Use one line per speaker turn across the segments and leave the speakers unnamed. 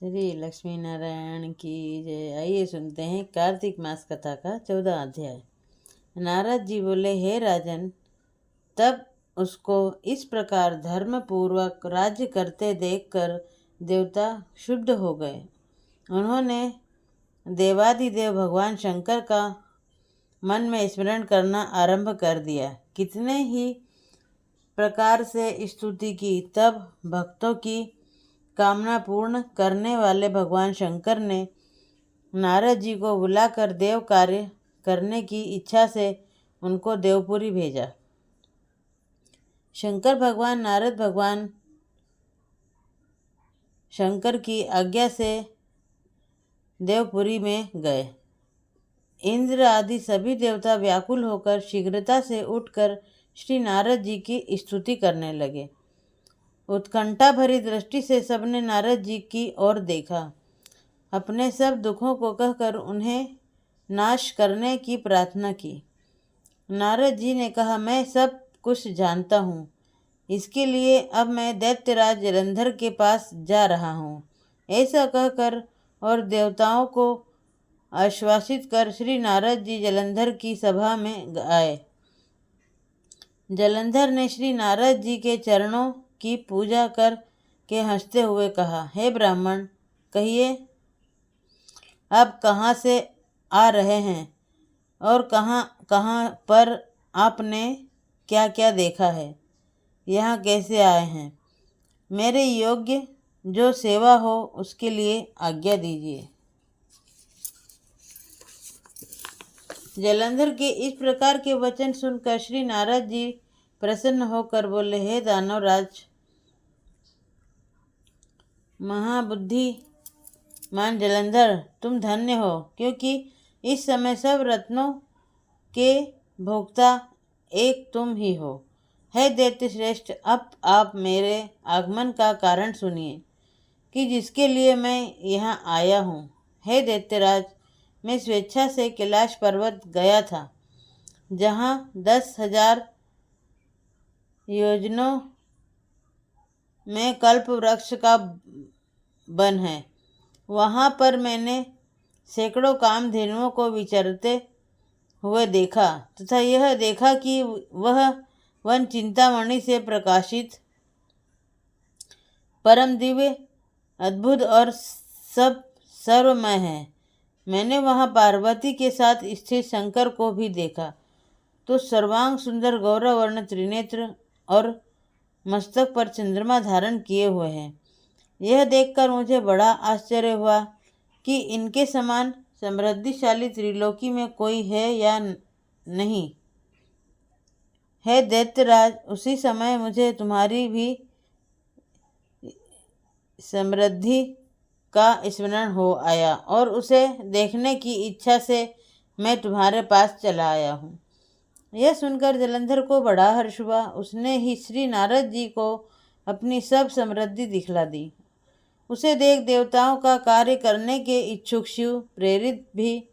श्री लक्ष्मी नारायण की जय। आइए सुनते हैं कार्तिक मास कथा का 14 अध्याय। नारद जी बोले, हे राजन, तब उसको इस प्रकार धर्म पूर्वक राज्य करते देखकर देवता क्षुब्ध हो गए। उन्होंने देवादिदेव भगवान शंकर का मन में स्मरण करना आरंभ कर दिया। कितने ही प्रकार से स्तुति की, तब भक्तों की कामना पूर्ण करने वाले भगवान शंकर ने नारद जी को बुलाकर देव कार्य करने की इच्छा से उनको देवपुरी भेजा। शंकर भगवान नारद भगवान शंकर की आज्ञा से देवपुरी में गए। इंद्र आदि सभी देवता व्याकुल होकर शीघ्रता से उठकर श्री नारद जी की स्तुति करने लगे। उत्कंठा भरी दृष्टि से सबने नारद जी की ओर देखा। अपने सब दुखों को कहकर उन्हें नाश करने की प्रार्थना की। नारद जी ने कहा, मैं सब कुछ जानता हूँ, इसके लिए अब मैं दैत्यराज जलंधर के पास जा रहा हूँ। ऐसा कहकर और देवताओं को आश्वासित कर श्री नारद जी जलंधर की सभा में आए। जलंधर ने श्री नारद जी के चरणों की पूजा कर के हंसते हुए कहा, हे ब्राह्मण, कहिए आप कहाँ से आ रहे हैं और कहाँ कहाँ पर आपने क्या क्या देखा है, यहाँ कैसे आए हैं। मेरे योग्य जो सेवा हो उसके लिए आज्ञा दीजिए। जलंधर के इस प्रकार के वचन सुनकर श्री नारद जी प्रसन्न होकर बोले, हे दानवराज महाबुद्धिमान जलंधर, तुम धन्य हो, क्योंकि इस समय सब रत्नों के भोक्ता एक तुम ही हो। हे दैत्य श्रेष्ठ, अब आप मेरे आगमन का कारण सुनिए कि जिसके लिए मैं यहाँ आया हूँ। हे दैत्यराज, मैं स्वेच्छा से कैलाश पर्वत गया था, जहाँ 10,000 योजनों में कल्प वृक्ष का वन है। वहाँ पर मैंने सैकड़ों कामधेनुओं को विचरते हुए देखा तथा यह देखा कि वह वन चिंतामणि से प्रकाशित परम दिव्य, अद्भुत और सब सर्वमय है। मैंने वहाँ पार्वती के साथ स्थित शंकर को भी देखा, तो सर्वांग सुंदर गौरवर्ण त्रिनेत्र और मस्तक पर चंद्रमा धारण किए हुए हैं। यह देखकर मुझे बड़ा आश्चर्य हुआ कि इनके समान समृद्धिशाली त्रिलोकी में कोई है या नहीं। हे दैत्यराज, उसी समय मुझे तुम्हारी भी समृद्धि का स्मरण हो आया और उसे देखने की इच्छा से मैं तुम्हारे पास चला आया हूँ। यह सुनकर जलंधर को बड़ा हर्ष हुआ। उसने ही श्री नारद जी को अपनी सब समृद्धि दिखला दी। उसे देख देवताओं का कार्य करने के इच्छुक शिव प्रेरित भी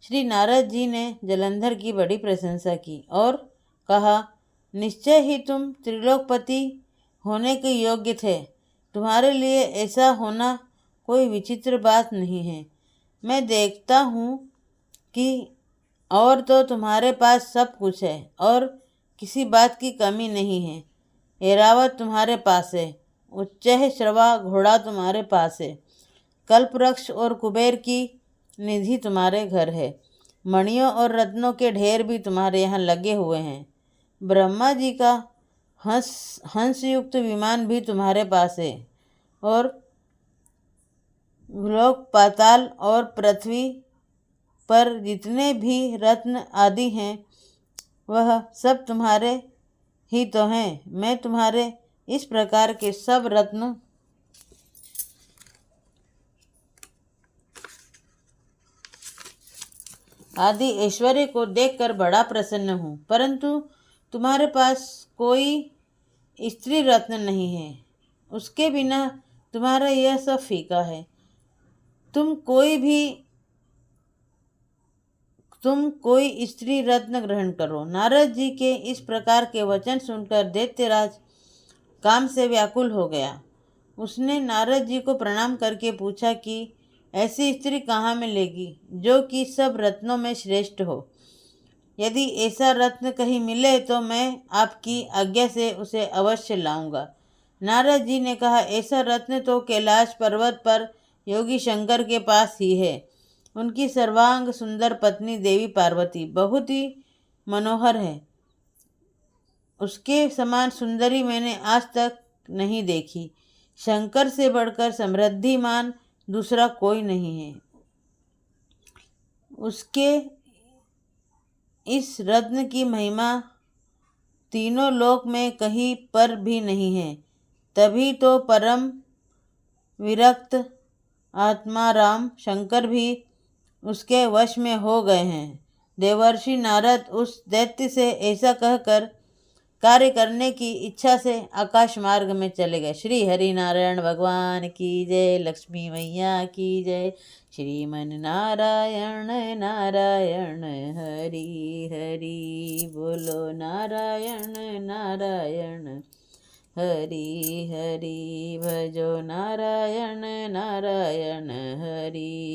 श्री नारद जी ने जलंधर की बड़ी प्रशंसा की और कहा, निश्चय ही तुम त्रिलोकपति होने के योग्य थे। तुम्हारे लिए ऐसा होना कोई विचित्र बात नहीं है। मैं देखता हूँ कि और तो तुम्हारे पास सब कुछ है और किसी बात की कमी नहीं है। ऐरावत तुम्हारे पास है, उच्चैः श्रवा घोड़ा तुम्हारे पास है, कल्पवृक्ष और कुबेर की निधि तुम्हारे घर है, मणियों और रत्नों के ढेर भी तुम्हारे यहाँ लगे हुए हैं। ब्रह्मा जी का हंसयुक्त विमान भी तुम्हारे पास है और लोक पाताल और पृथ्वी पर जितने भी रत्न आदि हैं वह सब तुम्हारे ही तो हैं। मैं तुम्हारे इस प्रकार के सब रत्न आदि ऐश्वर्य को देखकर बड़ा प्रसन्न हूँ, परंतु तुम्हारे पास कोई स्त्री रत्न नहीं है। उसके बिना तुम्हारा यह सब फीका है। तुम कोई स्त्री रत्न ग्रहण करो। नारद जी के इस प्रकार के वचन सुनकर दैत्यराज काम से व्याकुल हो गया। उसने नारद जी को प्रणाम करके पूछा कि ऐसी स्त्री कहाँ मिलेगी जो कि सब रत्नों में श्रेष्ठ हो। यदि ऐसा रत्न कहीं मिले तो मैं आपकी आज्ञा से उसे अवश्य लाऊंगा। नारद जी ने कहा, ऐसा रत्न तो कैलाश पर्वत पर योगी शंकर के पास ही है। उनकी सर्वांग सुंदर पत्नी देवी पार्वती बहुत ही मनोहर है। उसके समान सुंदरी मैंने आज तक नहीं देखी। शंकर से बढ़कर समृद्धिमान दूसरा कोई नहीं है। उसके इस रत्न की महिमा तीनों लोक में कहीं पर भी नहीं है। तभी तो परम विरक्त आत्मा राम शंकर भी उसके वश में हो गए हैं। देवर्षि नारद उस दैत्य से ऐसा कहकर कार्य करने की इच्छा से आकाश मार्ग में चले गए। श्री हरि नारायण भगवान की जय। लक्ष्मी मैया की जय। श्रीमन नारायण नारायण हरि हरि बोलो। नारायण नारायण हरि हरि भजो। नारायण नारायण हरि।